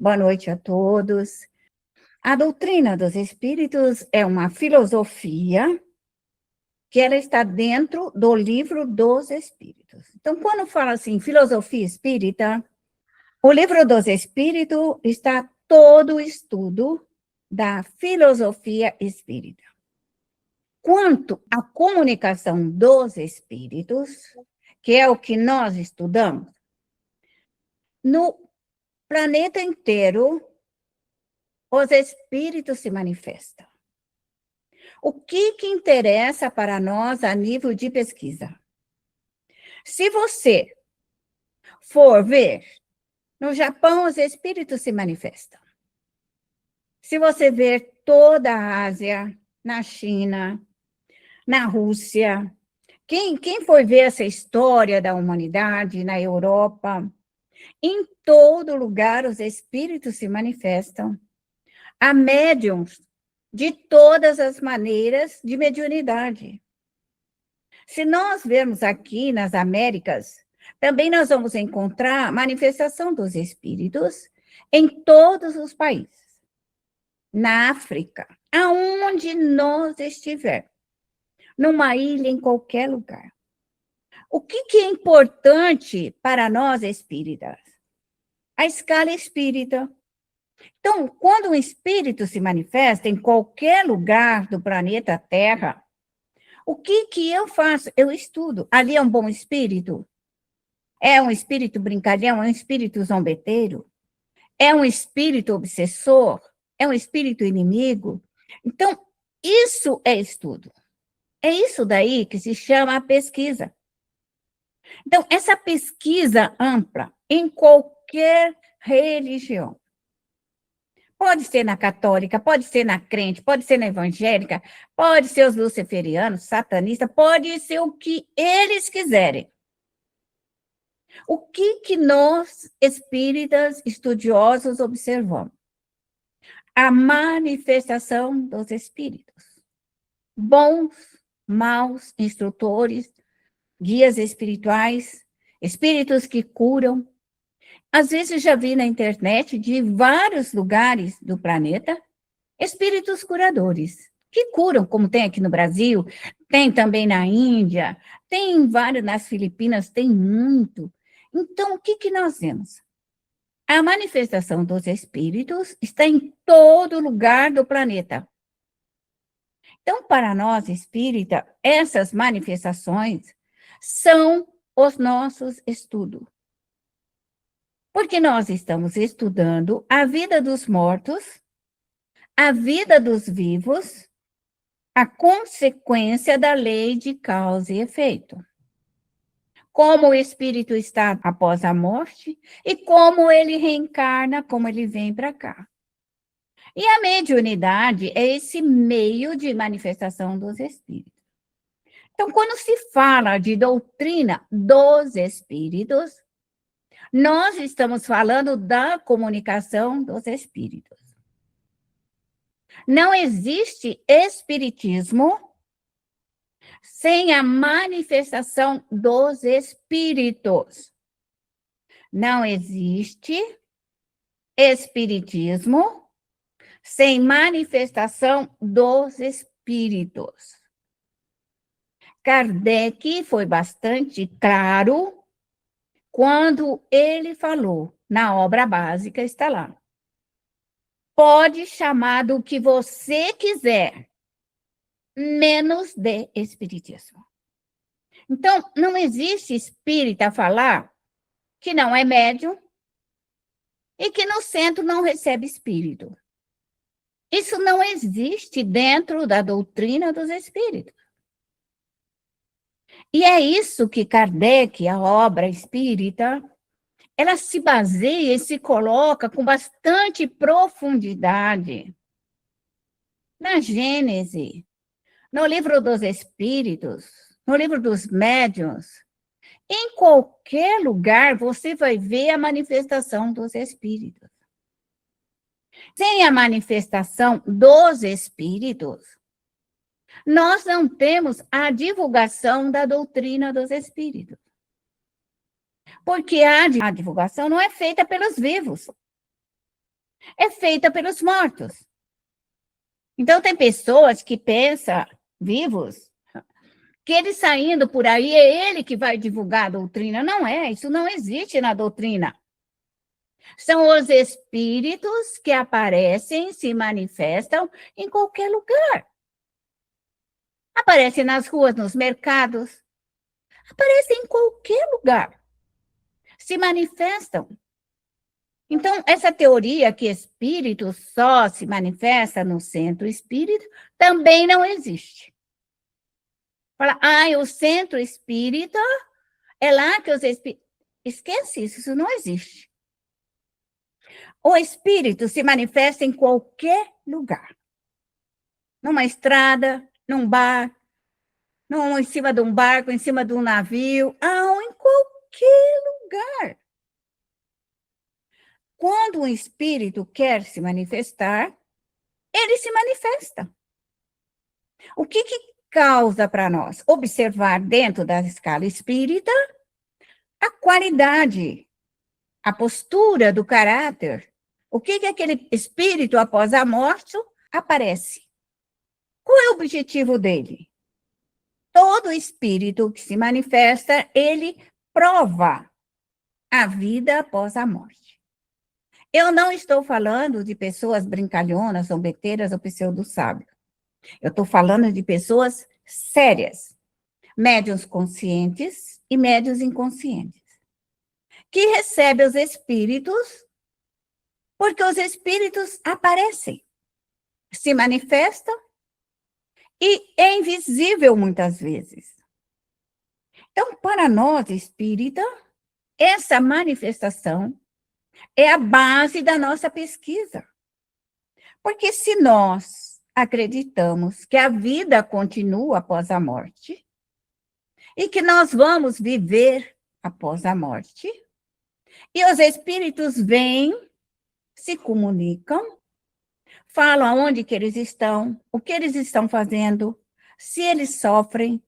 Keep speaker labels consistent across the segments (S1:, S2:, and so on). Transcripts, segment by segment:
S1: Boa noite a todos. A doutrina dos espíritos é uma filosofia que ela está dentro do livro dos espíritos. Então, quando fala assim, filosofia espírita, o livro dos espíritos está todo o estudo da filosofia espírita. Quanto à comunicação dos espíritos, que é o que nós estudamos, no planeta inteiro, os espíritos se manifestam. O que interessa para nós a nível de pesquisa? Se você for ver, no Japão os espíritos se manifestam. Se você ver toda a Ásia, na China, na Rússia, quem for ver essa história da humanidade na Europa, em todo lugar os espíritos se manifestam. Há médiums de todas as maneiras de mediunidade. Se nós vermos aqui nas Américas, também nós vamos encontrar manifestação dos espíritos em todos os países. Na África, aonde nós estiver, numa ilha, em qualquer lugar. O que é importante para nós espíritas? A escala espírita. Então, quando um espírito se manifesta em qualquer lugar do planeta Terra, o que eu faço? Eu estudo. Ali é um bom espírito? É um espírito brincalhão? É um espírito zombeteiro? É um espírito obsessor? É um espírito inimigo? Então, isso é estudo. É isso daí que se chama a pesquisa. Então, essa pesquisa ampla em qualquer religião, pode ser na católica, pode ser na crente, pode ser na evangélica, pode ser os luciferianos, satanistas, pode ser o que eles quiserem. O que nós, espíritas, estudiosos, observamos? A manifestação dos espíritos. Bons, maus, instrutores, guias espirituais, espíritos que curam. Às vezes já vi na internet de vários lugares do planeta espíritos curadores que curam, como tem aqui no Brasil, tem também na Índia, tem vários nas Filipinas, tem muito. Então, o que nós vemos? A manifestação dos espíritos está em todo lugar do planeta. Então, para nós espírita, essas manifestações são os nossos estudos. Porque nós estamos estudando a vida dos mortos, a vida dos vivos, a consequência da lei de causa e efeito. Como o espírito está após a morte e como ele reencarna, como ele vem para cá. E a mediunidade é esse meio de manifestação dos espíritos. Então, quando se fala de doutrina dos espíritos, nós estamos falando da comunicação dos espíritos. Não existe espiritismo sem a manifestação dos espíritos. Não existe espiritismo sem manifestação dos espíritos. Kardec foi bastante claro quando ele falou, na obra básica está lá. Pode chamar do que você quiser, menos de espiritismo. Então, não existe espírita falar que não é médium e que no centro não recebe espírito. Isso não existe dentro da doutrina dos espíritos. E é isso que Kardec, a obra espírita, ela se baseia e se coloca com bastante profundidade na Gênese, no livro dos Espíritos, no livro dos Médiuns. Em qualquer lugar você vai ver a manifestação dos Espíritos. Sem a manifestação dos Espíritos, nós não temos a divulgação da doutrina dos Espíritos. Porque a divulgação não é feita pelos vivos. é feita pelos mortos. Então, tem pessoas que pensam, vivos, que ele saindo por aí é ele que vai divulgar a doutrina. Não é, isso não existe na doutrina. São os espíritos que aparecem, se manifestam em qualquer lugar. Aparecem nas ruas, nos mercados, aparecem em qualquer lugar. Se manifestam. Então, essa teoria que espírito só se manifesta no centro espírita também não existe. Fala, o centro espírita é lá que os espíritos... Esquece isso, isso não existe. O espírito se manifesta em qualquer lugar. Numa estrada, num bar, em cima de um barco, em cima de um navio, em qualquer lugar. Quando um espírito quer se manifestar, ele se manifesta. O que causa para nós? Observar dentro da escala espírita a qualidade, a postura do caráter. O que aquele espírito, após a morte, aparece? Qual é o objetivo dele? Todo espírito que se manifesta, ele prova a vida após a morte. Eu não estou falando de pessoas brincalhonas, zombeteiras ou pseudo-sábios. Eu estou falando de pessoas sérias, médiuns conscientes e médiuns inconscientes, que recebem os espíritos, porque os espíritos aparecem, se manifestam, e é invisível muitas vezes. Então, para nós, espírita, essa manifestação é a base da nossa pesquisa. Porque se nós acreditamos que a vida continua após a morte, e que nós vamos viver após a morte, e os espíritos vêm, se comunicam, falam aonde que eles estão, o que eles estão fazendo, se eles sofrem,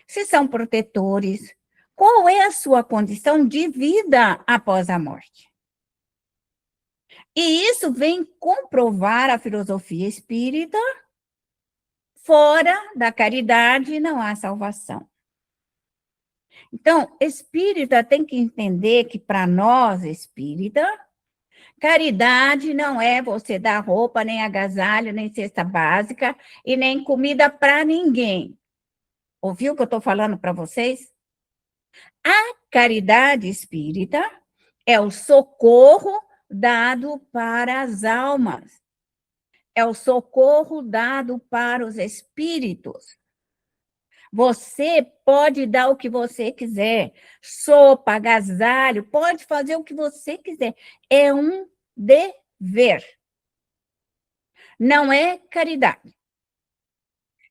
S1: se são protetores, qual é a sua condição de vida após a morte. E isso vem comprovar a filosofia espírita, fora da caridade não há salvação. Então, espírita tem que entender que para nós, espírita, caridade não é você dar roupa, nem agasalho, nem cesta básica e nem comida para ninguém. Ouviu o que eu estou falando para vocês? A caridade espírita é o socorro dado para as almas. É o socorro dado para os espíritos. Você pode dar o que você quiser, sopa, agasalho, pode fazer o que você quiser. É um dever. Não é caridade.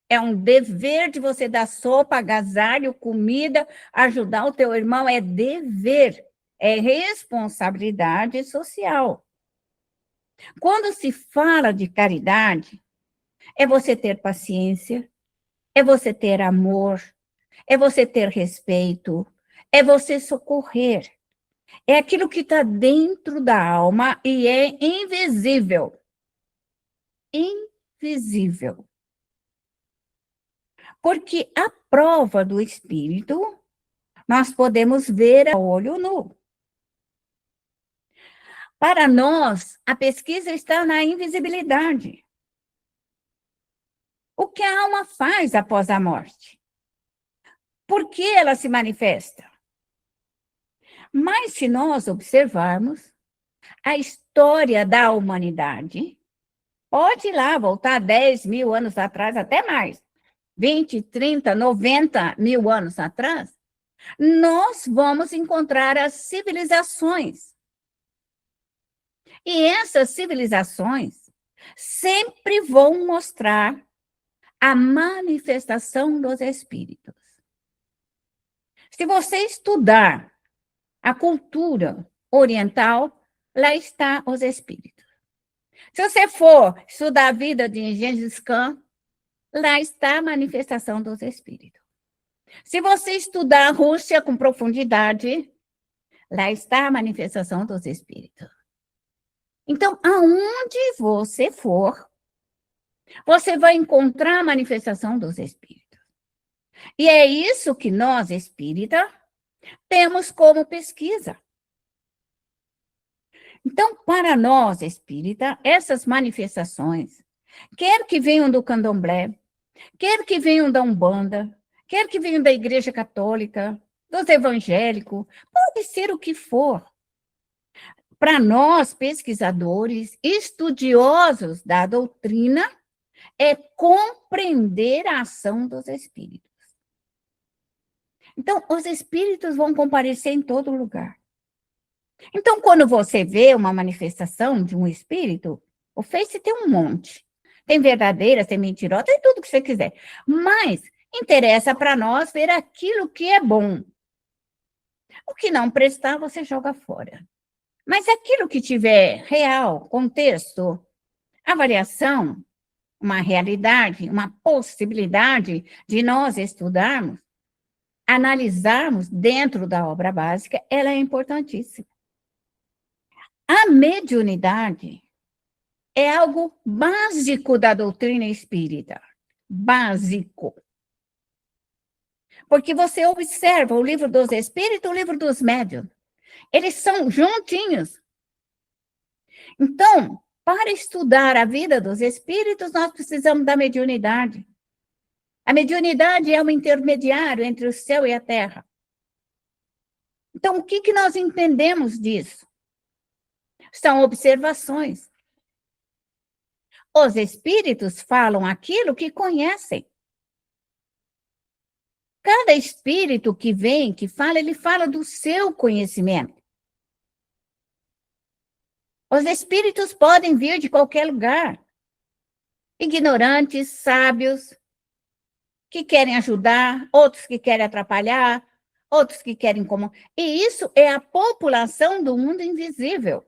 S1: É um dever de você dar sopa, agasalho, comida, ajudar o teu irmão. É dever, é responsabilidade social. Quando se fala de caridade, é você ter paciência, é você ter amor, é você ter respeito, é você socorrer. É aquilo que está dentro da alma e é invisível. Invisível. Porque a prova do espírito, nós podemos ver a olho nu. Para nós, a pesquisa está na invisibilidade. O que a alma faz após a morte? Por que ela se manifesta? Mas se nós observarmos a história da humanidade, pode ir lá, voltar 10 mil anos atrás, até mais, 20, 30, 90 mil anos atrás, nós vamos encontrar as civilizações. E essas civilizações sempre vão mostrar a manifestação dos espíritos. Se você estudar a cultura oriental, lá está os espíritos. Se você for estudar a vida de Gengis Khan, lá está a manifestação dos espíritos. Se você estudar a Rússia com profundidade, lá está a manifestação dos espíritos. Então, aonde você for, você vai encontrar a manifestação dos espíritos. E é isso que nós, espírita, temos como pesquisa. Então, para nós, espírita, essas manifestações, quer que venham do candomblé, quer que venham da Umbanda, quer que venham da Igreja Católica, dos evangélicos, pode ser o que for. Para nós, pesquisadores, estudiosos da doutrina, é compreender a ação dos espíritos. Então, os espíritos vão comparecer em todo lugar. Então, quando você vê uma manifestação de um espírito, o Face tem um monte. Tem verdadeiras, tem mentirosas, tem tudo que você quiser. Mas interessa para nós ver aquilo que é bom. O que não prestar, você joga fora. Mas aquilo que tiver real, contexto, avaliação, uma realidade, uma possibilidade de nós estudarmos, analisarmos dentro da obra básica, ela é importantíssima. A mediunidade é algo básico da doutrina espírita. Básico. Porque você observa o livro dos espíritos e o livro dos médiuns. Eles são juntinhos. Então, para estudar a vida dos espíritos, nós precisamos da mediunidade. A mediunidade é um intermediário entre o céu e a terra. Então, o que nós entendemos disso? São observações. Os espíritos falam aquilo que conhecem. Cada espírito que vem, que fala, ele fala do seu conhecimento. Os espíritos podem vir de qualquer lugar. Ignorantes, sábios, que querem ajudar, outros que querem atrapalhar, outros que querem como. E isso é a população do mundo invisível.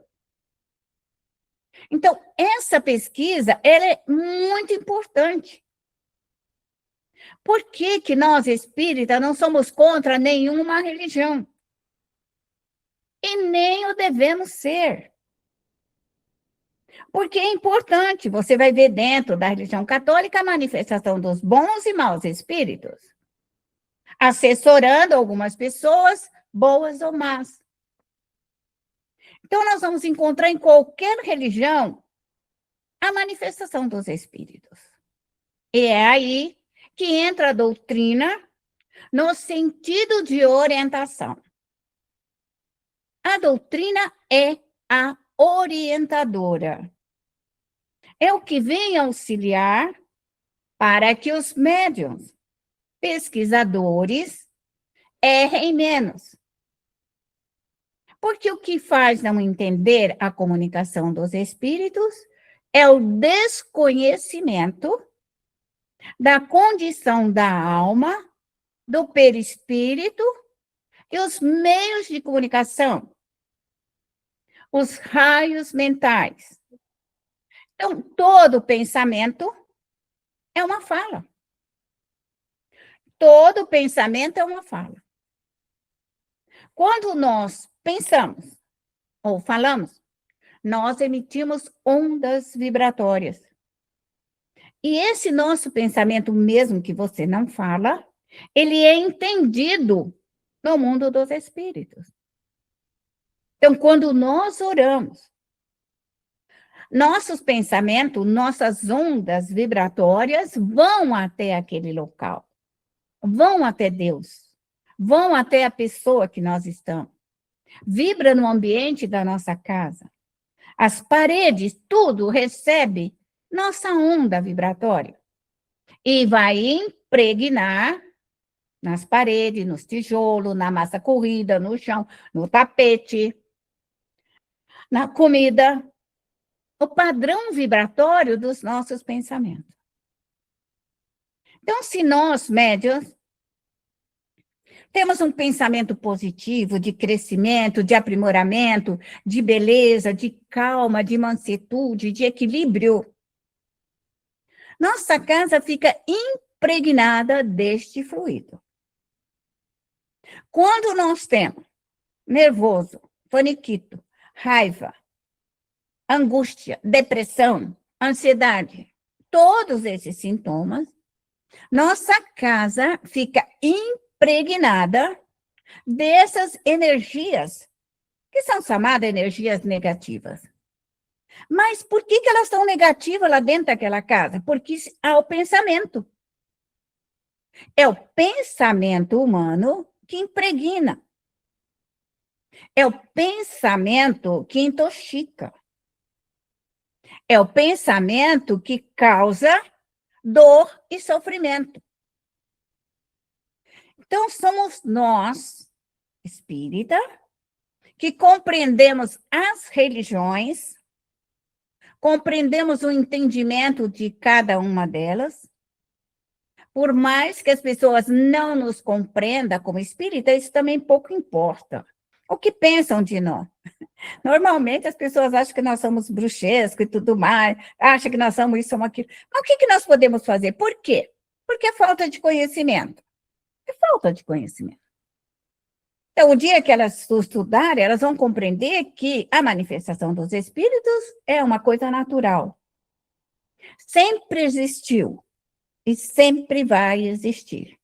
S1: Então, essa pesquisa, ela é muito importante. Por que nós, espíritas, não somos contra nenhuma religião? E nem o devemos ser. Porque é importante, você vai ver dentro da religião católica a manifestação dos bons e maus espíritos, assessorando algumas pessoas, boas ou más. Então, nós vamos encontrar em qualquer religião a manifestação dos espíritos. E é aí que entra a doutrina no sentido de orientação. A doutrina é a orientadora. É o que vem auxiliar para que os médiuns, pesquisadores, errem menos. Porque o que faz não entender a comunicação dos espíritos é o desconhecimento da condição da alma, do perispírito e os meios de comunicação, os raios mentais. Então, todo pensamento é uma fala. Todo pensamento é uma fala. Quando nós pensamos ou falamos, nós emitimos ondas vibratórias. E esse nosso pensamento, mesmo que você não fala, ele é entendido no mundo dos espíritos. Então, quando nós oramos, nossos pensamentos, nossas ondas vibratórias vão até aquele local, vão até Deus, vão até a pessoa que nós estamos. Vibra no ambiente da nossa casa. As paredes, tudo recebe nossa onda vibratória. E vai impregnar nas paredes, nos tijolos, na massa corrida, no chão, no tapete, na comida, o padrão vibratório dos nossos pensamentos. Então, se nós, médiuns, temos um pensamento positivo, de crescimento, de aprimoramento, de beleza, de calma, de mansuetude, de equilíbrio, nossa casa fica impregnada deste fluido. Quando nós temos nervoso, faniquito, raiva, angústia, depressão, ansiedade, todos esses sintomas, nossa casa fica impregnada dessas energias, que são chamadas energias negativas. Mas por que elas estão negativas lá dentro daquela casa? Porque há o pensamento. É o pensamento humano que impregna. É o pensamento que intoxica. É o pensamento que causa dor e sofrimento. Então, somos nós, espírita, que compreendemos as religiões, compreendemos o entendimento de cada uma delas. Por mais que as pessoas não nos compreendam como espírita, isso também pouco importa. O que pensam de nós? Normalmente as pessoas acham que nós somos bruxescos e tudo mais, acham que nós somos isso, somos aquilo. Mas o que nós podemos fazer? Por quê? Porque é falta de conhecimento. É falta de conhecimento. Então, o dia que elas estudarem, elas vão compreender que a manifestação dos espíritos é uma coisa natural. Sempre existiu e sempre vai existir.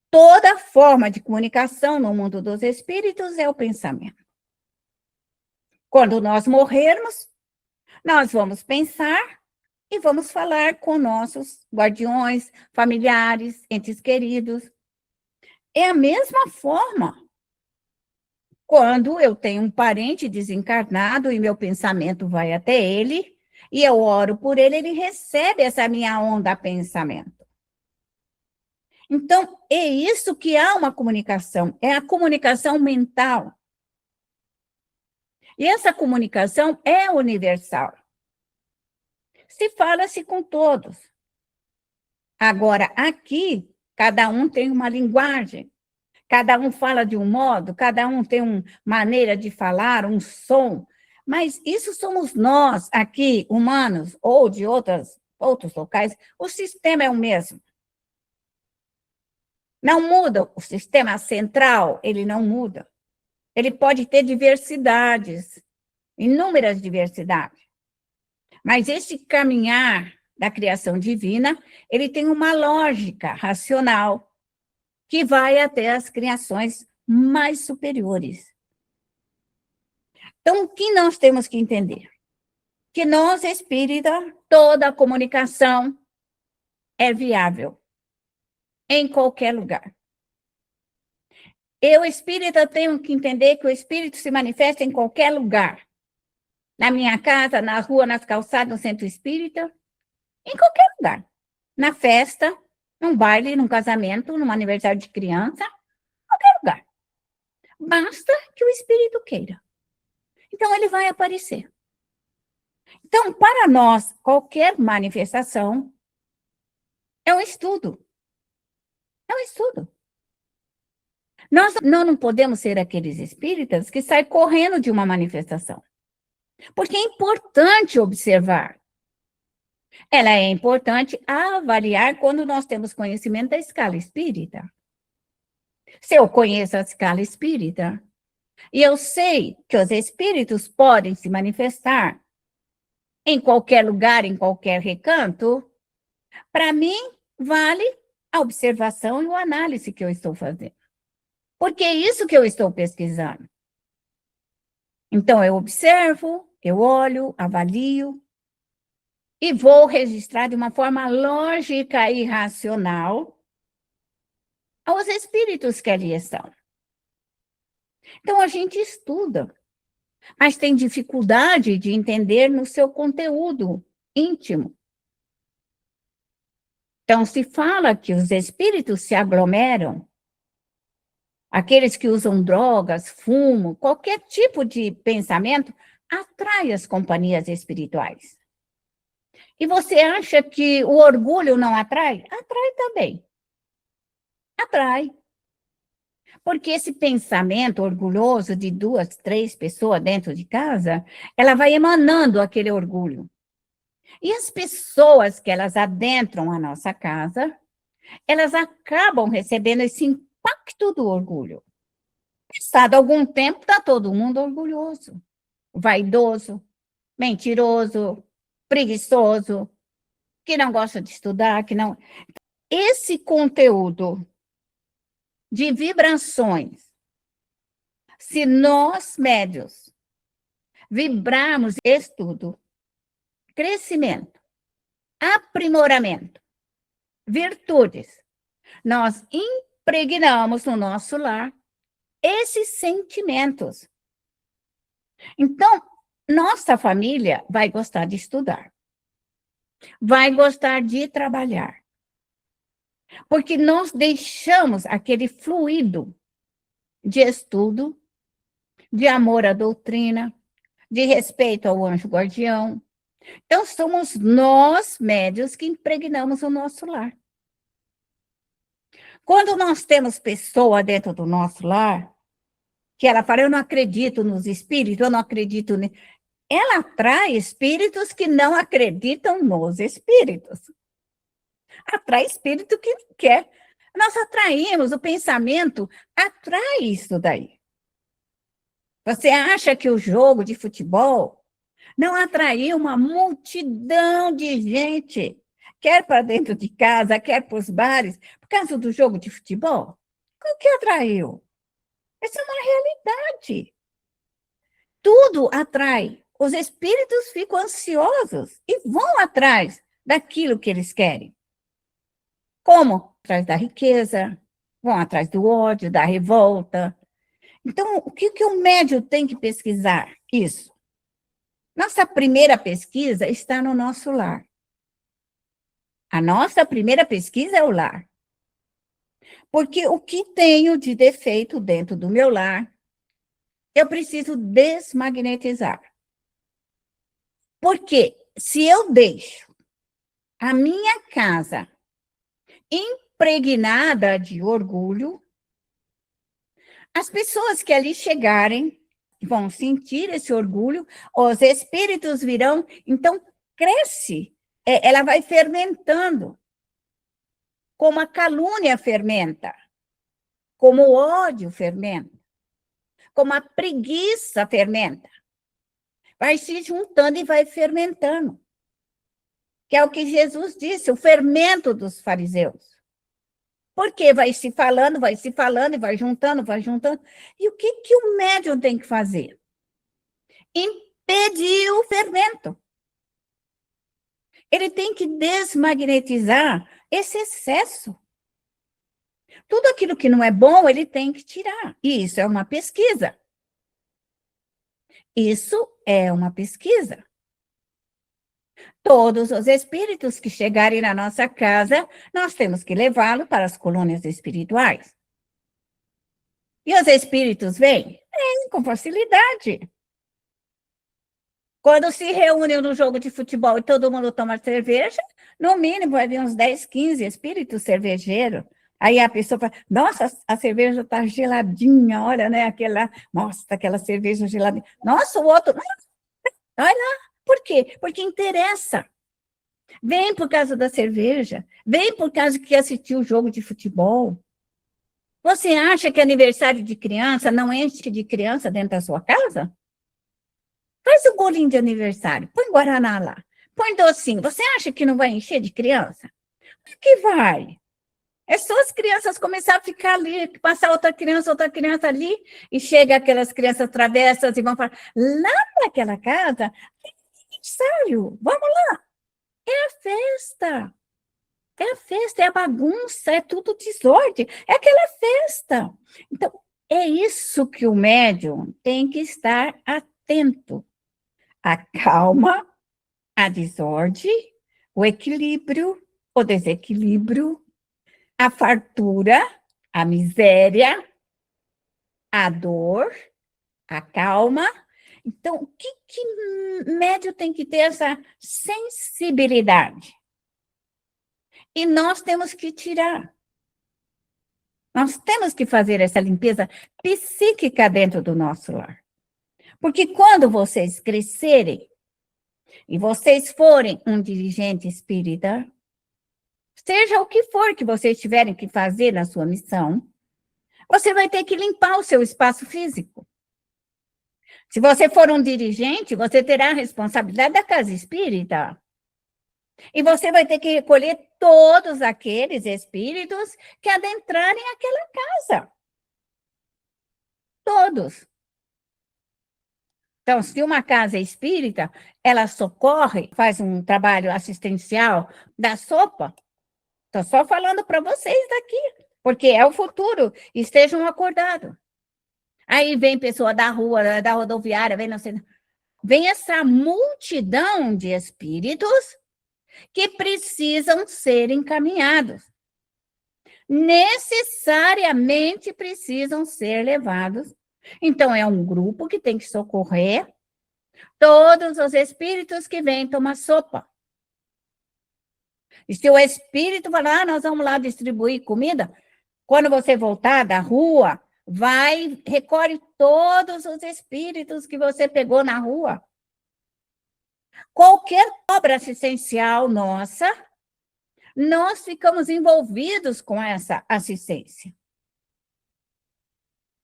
S1: Toda forma de comunicação no mundo dos espíritos é o pensamento. Quando nós morrermos, nós vamos pensar e vamos falar com nossos guardiões, familiares, entes queridos. É a mesma forma. Quando eu tenho um parente desencarnado e meu pensamento vai até ele, e eu oro por ele, ele recebe essa minha onda pensamento. Então, é isso que há uma comunicação, é a comunicação mental. E essa comunicação é universal. Se fala-se com todos. Agora, aqui, cada um tem uma linguagem, cada um fala de um modo, cada um tem uma maneira de falar, um som, mas isso somos nós aqui, humanos, ou de outros locais, o sistema é o mesmo. Não muda, o sistema central, ele não muda. Ele pode ter diversidades, inúmeras diversidades, mas esse caminhar da criação divina, ele tem uma lógica racional que vai até as criações mais superiores. Então, o que nós temos que entender? Que nós, espírita, toda a comunicação é viável em qualquer lugar. Eu, espírita, tenho que entender que o espírito se manifesta em qualquer lugar. Na minha casa, na rua, nas calçadas, no centro espírita, em qualquer lugar. Na festa, num baile, num casamento, num aniversário de criança, qualquer lugar. Basta que o espírito queira. Então, ele vai aparecer. Então, para nós, qualquer manifestação é um estudo. É um estudo. Nós não podemos ser aqueles espíritas que saem correndo de uma manifestação. Porque é importante observar. Ela é importante avaliar quando nós temos conhecimento da escala espírita. Se eu conheço a escala espírita, e eu sei que os espíritos podem se manifestar em qualquer lugar, em qualquer recanto, para mim, vale a observação e a análise que eu estou fazendo. Porque é isso que eu estou pesquisando. Então, eu observo, eu olho, avalio, e vou registrar de uma forma lógica e racional aos espíritos que ali estão. Então, a gente estuda, mas tem dificuldade de entender no seu conteúdo íntimo. Então, se fala que os espíritos se aglomeram, aqueles que usam drogas, fumo, qualquer tipo de pensamento, atrai as companhias espirituais. E você acha que o orgulho não atrai? Atrai também. Atrai. Porque esse pensamento orgulhoso de 2, 3 pessoas dentro de casa, ela vai emanando aquele orgulho. E as pessoas que elas adentram a nossa casa, elas acabam recebendo esse impacto do orgulho. Passado algum tempo, está todo mundo orgulhoso, vaidoso, mentiroso, preguiçoso, que não gosta de estudar, que não. Esse conteúdo de vibrações, se nós, médios, vibrarmos estudo, crescimento, aprimoramento, virtudes, nós impregnamos no nosso lar esses sentimentos. Então, nossa família vai gostar de estudar, vai gostar de trabalhar, porque nós deixamos aquele fluido de estudo, de amor à doutrina, de respeito ao anjo guardião. Então, somos nós, médios, que impregnamos o nosso lar. Quando nós temos pessoa dentro do nosso lar, que ela fala, eu não acredito nos espíritos, eu não acredito... Ela atrai espíritos que não acreditam nos espíritos. Atrai espírito que quer. Nós atraímos, o pensamento atrai isso daí. Você acha que o jogo de futebol não atraiu uma multidão de gente, quer para dentro de casa, quer para os bares, por causa do jogo de futebol? O que atraiu? Essa é uma realidade. Tudo atrai. Os espíritos ficam ansiosos e vão atrás daquilo que eles querem. Como? Atrás da riqueza, vão atrás do ódio, da revolta. Então, o que o médium tem que pesquisar? Isso. Nossa primeira pesquisa está no nosso lar. A nossa primeira pesquisa é o lar. Porque o que tenho de defeito dentro do meu lar, eu preciso desmagnetizar. Porque se eu deixo a minha casa impregnada de orgulho, as pessoas que ali chegarem vão sentir esse orgulho, os espíritos virão, então cresce, ela vai fermentando, como a calúnia fermenta, como o ódio fermenta, como a preguiça fermenta. Vai se juntando e vai fermentando. Que é o que Jesus disse, o fermento dos fariseus. Porque vai se falando, e vai juntando. E o que o médium tem que fazer? Impedir o fermento. Ele tem que desmagnetizar esse excesso. Tudo aquilo que não é bom, ele tem que tirar. E isso é uma pesquisa. Isso é uma pesquisa. Todos os espíritos que chegarem na nossa casa, nós temos que levá-los para as colônias espirituais. E os espíritos vêm? Vêm com facilidade. Quando se reúnem no jogo de futebol e todo mundo toma cerveja, no mínimo vai vir uns 10, 15 espíritos cervejeiros. Aí a pessoa fala, nossa, a cerveja está geladinha, olha, né, mostra aquela cerveja geladinha. Nossa, o outro, olha lá. Por quê? Porque interessa. Vem por causa da cerveja, vem por causa que assistiu o jogo de futebol. Você acha que aniversário de criança não enche de criança dentro da sua casa? Faz o bolinho de aniversário, põe guaraná lá, põe docinho. Você acha que não vai encher de criança? Por que vai? É só as crianças começar a ficar ali, passar outra criança ali, e chega aquelas crianças travessas e vão falar, lá naquela casa, tem aniversário, vamos lá. É a festa. É a festa, é a bagunça, é tudo desordem, é aquela festa. Então, é isso que o médium tem que estar atento. A calma, a desordem, o equilíbrio, o desequilíbrio, a fartura, a miséria, a dor, a calma. Então, o que médium tem que ter essa sensibilidade? E nós temos que tirar. Nós temos que fazer essa limpeza psíquica dentro do nosso lar. Porque quando vocês crescerem e vocês forem um dirigente espírita, seja o que for que vocês tiverem que fazer na sua missão, você vai ter que limpar o seu espaço físico. Se você for um dirigente, você terá a responsabilidade da casa espírita. E você vai ter que recolher todos aqueles espíritos que adentrarem aquela casa. Todos. Então, se uma casa é espírita, ela socorre, faz um trabalho assistencial da sopa. Estou só falando para vocês daqui, porque é o futuro. Estejam acordados. Aí vem pessoa da rua, da rodoviária, vem essa multidão de espíritos que precisam ser encaminhados. Necessariamente precisam ser levados. Então, é um grupo que tem que socorrer todos os espíritos que vêm tomar sopa. E se o espírito falar, nós vamos lá distribuir comida, quando você voltar da rua, vai, recolhe todos os espíritos que você pegou na rua. Qualquer obra assistencial nossa, nós ficamos envolvidos com essa assistência.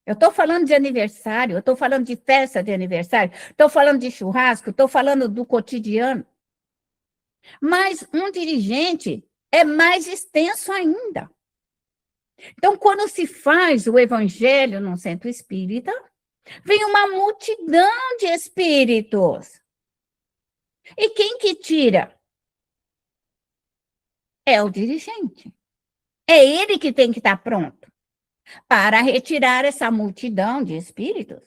S1: Eu estou falando de aniversário, eu estou falando de festa de aniversário, estou falando de churrasco, estou falando do cotidiano. Mas um dirigente é mais extenso ainda. Então, quando se faz o evangelho num centro espírita, vem uma multidão de espíritos. E quem que tira? É o dirigente. É ele que tem que estar pronto para retirar essa multidão de espíritos.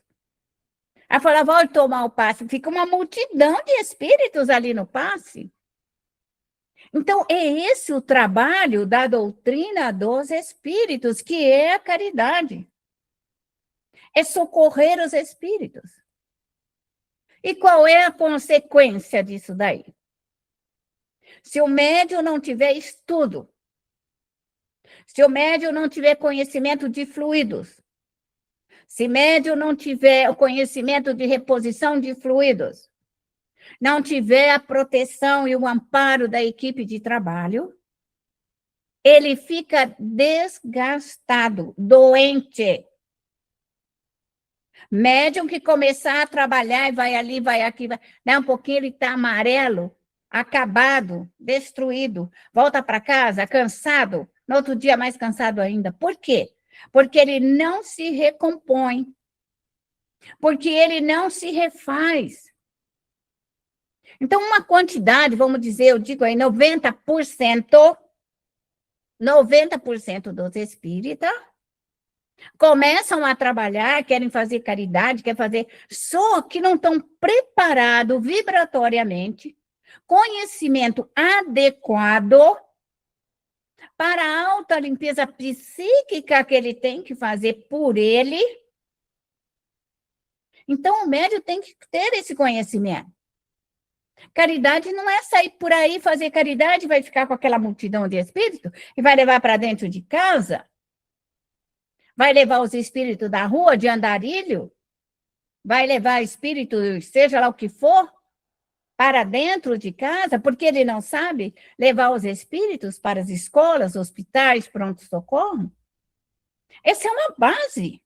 S1: Aí fala, vou tomar o passe. Fica uma multidão de espíritos ali no passe. Então, é esse o trabalho da doutrina dos espíritos, que é a caridade. É socorrer os espíritos. E qual é a consequência disso daí? Se o médium não tiver estudo, se o médium não tiver conhecimento de fluidos, se o médium não tiver o conhecimento de reposição de fluidos, não tiver a proteção e o amparo da equipe de trabalho, ele fica desgastado, doente. Médium que começar a trabalhar e vai ali, vai aqui, vai, né, um pouquinho ele está amarelo, acabado, destruído, volta para casa cansado, no outro dia mais cansado ainda. Por quê? Porque ele não se recompõe, porque ele não se refaz. Então, uma quantidade, vamos dizer, eu digo aí, 90% dos espíritas começam a trabalhar, querem fazer caridade, querem fazer, só que não estão preparados vibratoriamente, conhecimento adequado para a alta limpeza psíquica que ele tem que fazer por ele. Então, o médium tem que ter esse conhecimento. Caridade não é sair por aí, fazer caridade, vai ficar com aquela multidão de espíritos e vai levar para dentro de casa. Vai levar os espíritos da rua, de andarilho? Vai levar espíritos, seja lá o que for, para dentro de casa, porque ele não sabe levar os espíritos para as escolas, hospitais, pronto-socorro? Essa é uma base.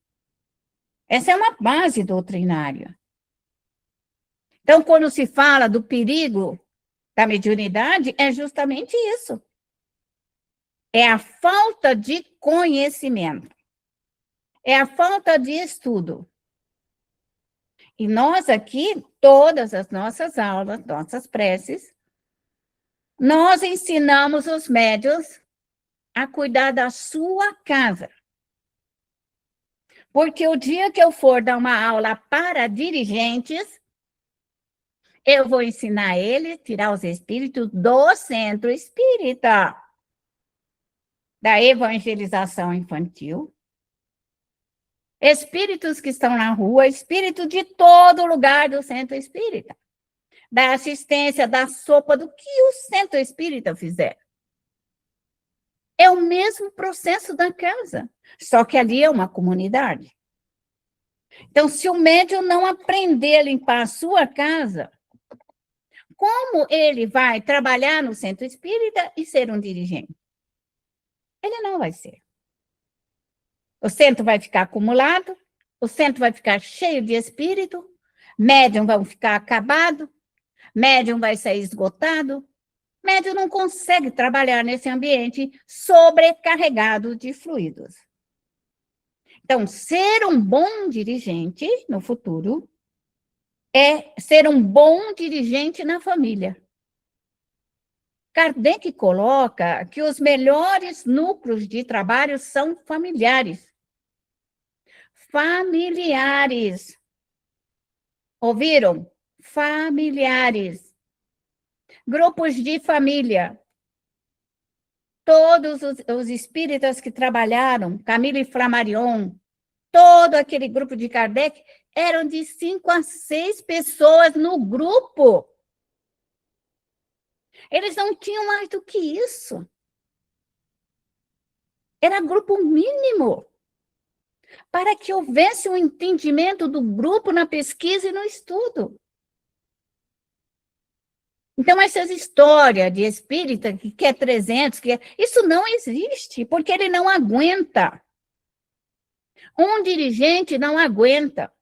S1: Essa é uma base doutrinária. Então, quando se fala do perigo da mediunidade, é justamente isso. É a falta de conhecimento. É a falta de estudo. E nós aqui, todas as nossas aulas, nossas preces, nós ensinamos os médiuns a cuidar da sua casa. Porque o dia que eu for dar uma aula para dirigentes, eu vou ensinar eles a tirar os espíritos do centro espírita, da evangelização infantil, espíritos que estão na rua, espírito de todo lugar do centro espírita, da assistência, da sopa, do que o centro espírita fizer. É o mesmo processo da casa, só que ali é uma comunidade. Então, se o médium não aprender a limpar a sua casa, como ele vai trabalhar no centro espírita e ser um dirigente? Ele não vai ser. O centro vai ficar acumulado, o centro vai ficar cheio de espírito, Médium vai ficar acabado, médium vai sair esgotado, médium não consegue trabalhar nesse ambiente sobrecarregado de fluidos. Então, ser um bom dirigente no futuro é ser um bom dirigente na família. Kardec coloca que os melhores núcleos de trabalho são familiares. Familiares. Ouviram? Familiares. Grupos de família. Todos os espíritas que trabalharam, Camille Flammarion, todo aquele grupo de Kardec, eram de 5 a 6 pessoas no grupo. Eles não tinham mais do que isso. Era grupo mínimo, para que houvesse um entendimento do grupo na pesquisa e no estudo. Então, essas histórias de espírita que quer 300, isso não existe, porque ele não aguenta. Um dirigente não aguenta.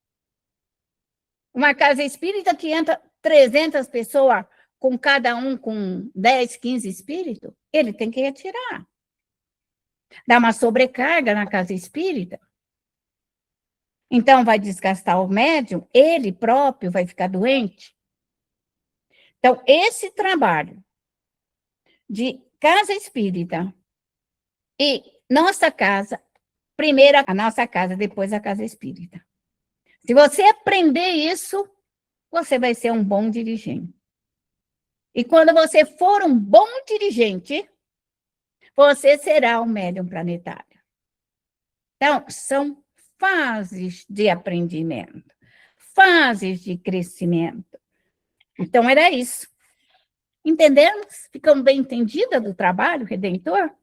S1: Uma casa espírita que entra 300 pessoas, com cada um com 10, 15 espíritos, ele tem que retirar. Dá uma sobrecarga na casa espírita. Então, vai desgastar o médium, ele próprio vai ficar doente. Então, esse trabalho de casa espírita e nossa casa, primeiro a nossa casa, depois a casa espírita. Se você aprender isso, você vai ser um bom dirigente. E quando você for um bom dirigente, você será um médium planetário. Então, são fases de aprendimento, fases de crescimento. Então, era isso. Entendemos? Ficamos bem entendidas do trabalho redentor?